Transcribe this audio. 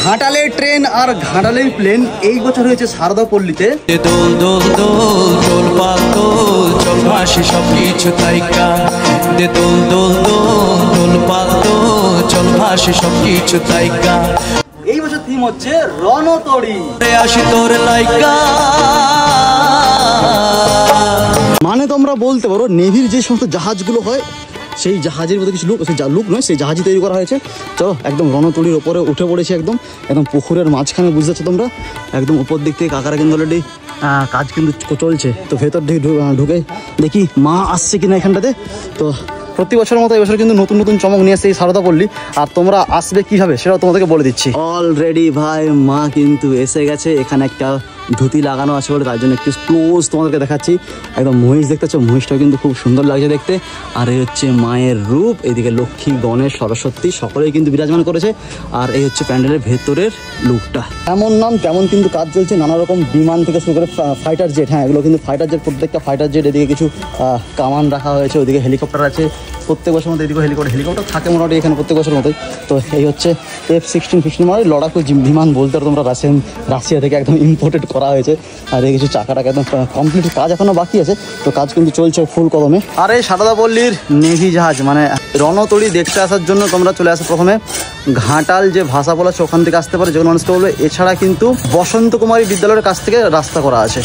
ঘাটালের ট্রেন আর ঘাটালের প্লেন এই বছর হয়েছে সারদাপল্লীতে। দোল দোল দোল দোল পাল দোল চল ভাসে সবকিছু তাইকা, দে দোল দোল দোল দোল পাল দোল চল ভাসে সবকিছু তাইকা। এই বছর থিম হচ্ছে রণতরী। আসি তোর লাইকা, মানে তোমরা বলতে পারো নেভির যে সমস্ত জাহাজগুলো হয় সেই জাহাজের মধ্যে কিছু লুক, সেই লুক নয়, সেই জাহাজই তৈরি করা হয়েছে। চলো একদম রণতরীর ওপরে উঠে পড়েছে, একদম একদম পুকুরের মাঝখানে, বুঝতে পারছো তোমরা, একদম উপর দিক থেকে কাকারা কিন্তু অলরেডি কাজ কিন্তু চলছে। তো ভেতর দিকে ঢুকে দেখি মা আসছে কিনা এখানটাতে। তো প্রতি বছরের মতো এবছর কিন্তু নতুন নতুন চমক নিয়ে আসছে এই সারদাপল্লী। আর তোমরা আসবে কীভাবে সেটাও তোমাদেরকে বলে দিচ্ছি। অলরেডি ভাই মা কিন্তু এসে গেছে। এখানে একটা ধুতি লাগানো আছে বলে তার জন্য একটু ক্লোজ তোমাদেরকে দেখাচ্ছি। একদম মহিষ দেখতে পাচ্ছ, মহিষটাও কিন্তু খুব সুন্দর লাগছে দেখতে। আর এই হচ্ছে মায়ের রূপ, এদিকে লক্ষ্মী, গণেশ, সরস্বতী সকলেই কিন্তু বিরাজমান করেছে। আর এই হচ্ছে প্যান্ডেলের ভেতরের লুকটা। এমন নাম তেমন কিন্তু কাজ চলছে, নানা রকম বিমান থেকে শুরু করে ফাইটার জেট। হ্যাঁ, এগুলো কিন্তু ফাইটার জেট, প্রত্যেকটা ফাইটার জেট। এদিকে কিছু কামান রাখা হয়েছে, ওদিকে হেলিকপ্টার আছে। প্রত্যেক বছর মতো এদিকে হেলিকপ্টার থাকে মোটামুটি এখানে প্রত্যেক বছর মতোই। তো এই হচ্ছে F-16 মানে লড়াকু বিমান বলতে পারো তোমরা, রাশিয়া থেকে একদম ইম্পোর্টেড করা হয়েছে। আর এই কিছু চাকাটাকে একদম কমপ্লিট, কাজ এখনো বাকি আছে, তো কাজ কিন্তু চলছে ফুল কদমে। আর এই সারদাপল্লীর নেভি জাহাজ মানে রণতরী দেখতে আসার জন্য তোমরা চলে আসো প্রথমে ঘাটাল যে ভাষা বলা আছে ওখান থেকে আসতে পারে, যেগুলো মানুষকে বলবে। এছাড়া কিন্তু বসন্ত কুমারী বিদ্যালয়ের কাছ থেকে রাস্তা করা আছে।